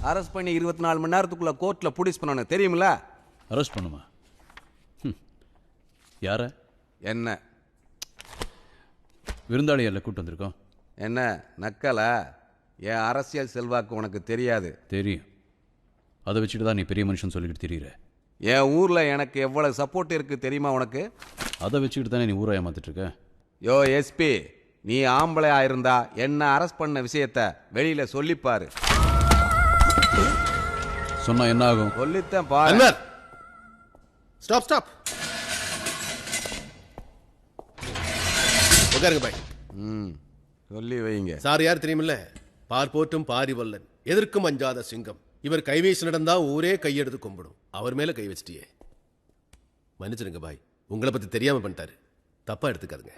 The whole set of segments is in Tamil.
அரெஸ்ட் பண்ணி 24 மணி நேரத்துக்குள்ள கோர்ட்ல புடிஸ் பண்ணணும் தெரியுமில்ல? அரெஸ்ட் பண்ணுமா? யார? என்ன விருந்தாளியல்ல கூட்டு வந்திருக்கோம். என்ன நக்கலா? என் அரசியல் செல்வாக்கு உனக்கு தெரியாது. தெரியும். அதை வச்சுட்டு தான் நீ பெரிய மனுஷன் சொல்லிக்கிட்டு தெரியுற. என் ஊர்ல எனக்கு எவ்வளவு சப்போர்ட் இருக்கு தெரியுமா உனக்கு? அதை வச்சுக்கிட்டு தானே நீ ஊரை ஏமாத்திட்டு இருக்க. யோ எஸ்பி, நீ ஆம்பளையா இருந்தா என்ன அரெஸ்ட் பண்ண விஷயத்த வெளியில சொல்லிப்பாரு. சொன்னா என்ன ஆகும்? சொல்லித்தான் பாரு. Stop stop. உட்காருங்க பாய். சொல்லி வைங்க. சார் யார் தெரியுமில்ல? பார்ப்போற்றும் பாரிவல்லன், எதற்கும் அஞ்சாத சிங்கம். இவர் கைவீசி நடந்தா ஊரே கையெடுத்து கும்பிடும். அவர் மேல கை வச்சிட்டியே, மன்னிச்சிருங்க பாய். உங்களை பத்தி தெரியாம பண்ணிட்டாரு, தப்பா எடுத்துக்காதுங்க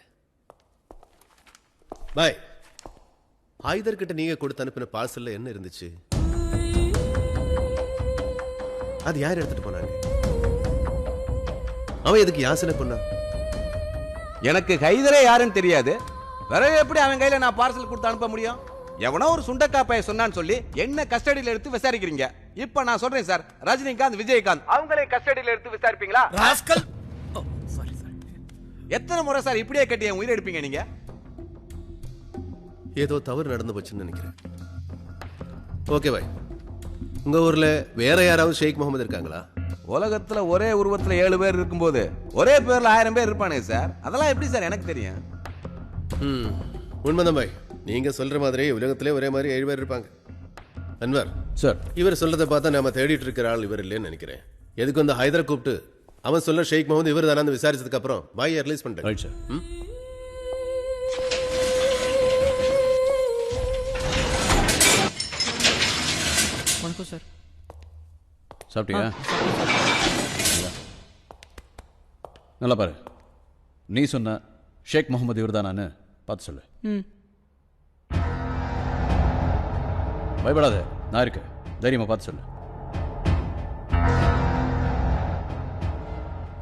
பாய். ஆயுதர் கிட்ட நீங்க கொடுத்து அனுப்பின பார்சல்ல என்ன இருந்துச்சு? அது யார் எடுத்துட்டு போனாங்க? அவன் எதுக்கு யாசனை பண்ணா? எனக்கு ஹைதரே யாருன்னு தெரியாது. வேற எப்படி அவன் கையில நான் பார்சல் கொடுத்து அனுப்ப முடியும்? எவனோ ஒரு சுண்டக்காப்பைய சொன்னான்னு சொல்லி என்ன கஸ்டடியில எடுத்து விசாரிக்கிறீங்க. இப்ப நான் சொல்றேன் சார், ரஜினிகாந்த், விஜயகாந்த் அவங்களே கஸ்டடியில எடுத்து விசாரிப்பீங்களா? ராஸ்கல். எத்தனை முறை சார் இப்படியே கட்டி உயிரை எடுப்பீங்க நீங்க? ஏதோ தவறு நடந்து போச்சுன்னு நினைக்கிறேன். Okay bye. உங்க ஊர்ல வேற யாராவது ஷேக் முகமது இருக்காங்களா? உலகத்துல ஒரே உருவத்துல 7 பேர் இருக்கும்போது ஒரே பேர்ல 1000 பேர் இருப்பானே சார். அதெல்லாம் எப்படி சார் எனக்கு தெரியும்? உண்மைதான் பாய். நீங்க சொல்ற மாதிரி உலகத்திலே ஒரே மாதிரி 7 பேர் இருப்பாங்க. அன்வர் சார், இவர் சொல்றதை பார்த்தா நாம தேடிட்டு இருக்கிற ஆள் இவர் இல்லைன்னு நினைக்கிறேன். எதுக்கு வந்து ஹைதரை கூப்பிட்டு அவன் சொல்ல ஷேக் முகமது இவர் தானே விசாரிச்சதுக்கு அப்புறம் பாய் ரிலீஸ் பண்ணிட்டேன். Right sir. வணக்கம் சார். சாப்பிட்டியா? நல்லா பாரு. நீ சொன்ன ஷேக் முகமது இவர் தானு பார்த்து சொல்லு. பயப்படாத, நான் இருக்கு. தைரியமா பார்த்து சொல்லு.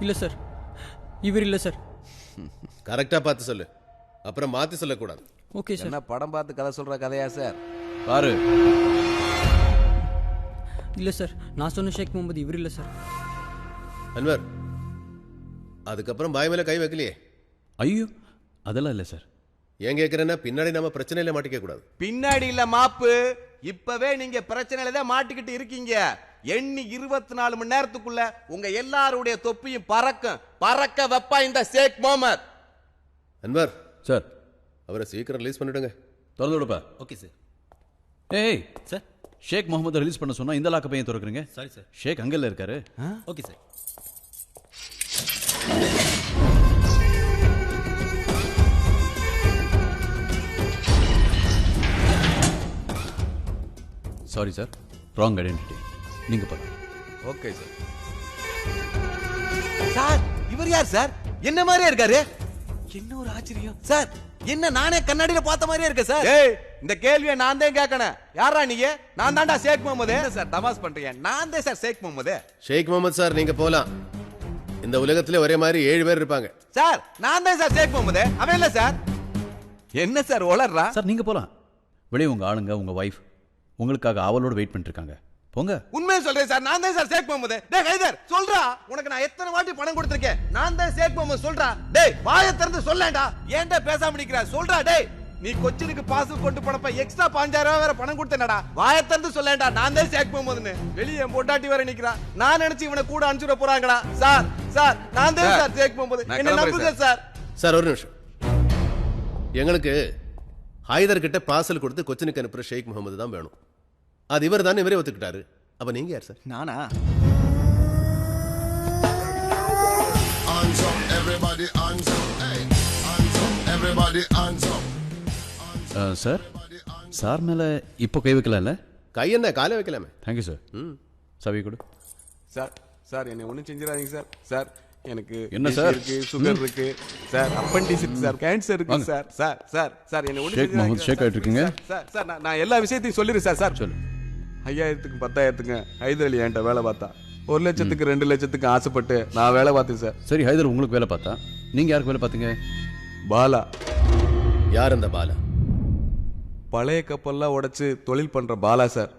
இல்ல சார், இவர் இல்ல சார். கரெக்டா பார்த்து சொல்லு, அப்புறம் மாத்தி சொல்லக்கூடாது. Okay sir. என்ன படம் பார்த்து கதை சொல்ற கதையா சார்? பாரு. இல்ல சார், நான் சொன்ன ஷேக் முகமது இவர் இல்ல சார். அன்வர், அதுக்கப்புறம் பாய் மேல கை வைக்கலையே? ஐயோ, அதெல்லாம் இல்லை சார். ஏன் கேட்கிறேன்னா பின்னாடி நம்ம பிரச்சனையில மாட்டிக்க கூடாது. பின்னாடி இல்ல மாப்பு, இப்பவே நீங்க பிரச்சனையில தான் மாட்டிக்கிட்டு இருக்கீங்க. எண்ணி 24 மணி நேரத்துக்குள்ள உங்க எல்லாருடைய தொப்பியும் பறக்க வைப்பா இந்த ஷேக் முகமது. அன்வர் சார், அவரை சீக்கிரம் ரிலீஸ் பண்ணிடுங்க. திறந்து விடுப்பா. Okay sir. ஏய் சார், ஷேக் முகமது ரிலீஸ் பண்ண சொன்னா இந்த லாக்க பையன் திறக்கிறீங்க? Sorry sir. ஷேக் அங்கல்ல இருக்காரு. Okay sir. Sorry sir, wrong identity. நீங்க போலாம். Okay sir. சார், இவர் யார் சார்? என்ன மாதிரியே இருக்காரு. என்ன ஒரு ஆச்சரியம் சார். என்ன நானே கண்ணாடியில பார்த்த மாதிரியே இருக்கு சார். ஏய், இந்த கேள்வியை நான் தான் கேட்கணும். யாரா நீங்க? நான் தான்டா ஷேக் முகமது. என்ன சார் தமாஸ் பண்றீங்க? நான் தான் சார் ஷேக் முகமது. ஷேக் முகமது சார், நீங்க போலாம். இந்த உலகத்துல ஒரே மாதிரி 7 பேர் இருப்பாங்க. சார், நான் தான் சார் ஷேக் முகமது. அவன் இல்ல சார். என்ன சார் உளறா? சார் நீங்க போலாம். வெளியே உங்க ஆளுங்க, உங்க வைஃப் உங்களுக்காக ஆவலோட வெயிட் பண்ணிட்டு இருக்காங்க. போங்க. உண்மையை சொல்றேன் சார், நான் தான் சார் ஷேக் முகமது. டேய் ஹைதர், சொல்றா. உனக்கு நான் எத்தனை வாட்டி பணம் கொடுத்திருக்கேன். நான் தான் ஷேக் முகமது, சொல்றா. டேய் வாயை திறந்து சொல்லேன்டா. ஏன்டா பேசாம நிக்கிற? சொல்றா டேய். நீ கொச்சினுக்கு பார்சல் கொண்டு போனப்ப எக்ஸ்ட்ரா 5000 ரூபாய் வேற பணம் கொடுத்தேனடா. வாயை திறந்து சொல்லேன்டா. நான் தான் ஷேக் முகமதுன்னு. வெளியே என் பொண்டாட்டி வேற நிக்கிறா. நான் நினைச்சு இவனை கூட அனுப்பிச்சுட போறாங்கடா. சார் நான் தான் சார் ஷேக் முகமது. என்ன நம்புங்க சார். சார் ஒரு நிமிஷம். எங்களுக்கு ஹைதர் கிட்ட பார்சல் கொடுத்து கொச்சினுக்கு அனுப்புற ஷேக் முகமது தான் வேணும். அது இவர் தான், இவரே ஒத்துக்கிட்டாரு. அப்ப நீங்க யார் சார்? நானா? சார், சார் மேல இப்போ கை வைக்கலாம்ல? கை என்ன, காலை வைக்கலாமே. Thank you sir. சவி கொடு. சார் என்னை ஒன்றும் செஞ்சிடாதீங்க சார். சார் எனக்கு என்ன சார் இருக்கு, சுகர் இருக்கு சார், அப்பண்டிஸ் இருக்கு சார், கேன்சர் இருக்கு சார். சார் என்னை ஒன்றும் ஷேக் முகமது ஷேக் ஆயிட்டு இருக்கீங்க. சார் நான் எல்லா விஷயத்தையும் சொல்லிடுறேன் சார். சொல்லு. 5000க்கு 10,000க்கு ஹைதர் அலி என்கிட்ட வேலை பார்த்தா. 1 லட்சத்துக்கு 2 லட்சத்துக்கு ஆசைப்பட்டு நான் வேலை பார்த்தேன் சார். சரி, ஹைதர் உங்களுக்கு வேலை பார்த்தா, நீங்க யாருக்கு வேலை பார்த்தீங்க? பாலா. யார் அந்த பாலா? பழைய கப்பல்லாம் உடைச்சு தொழில் பண்ற பாலா சார்.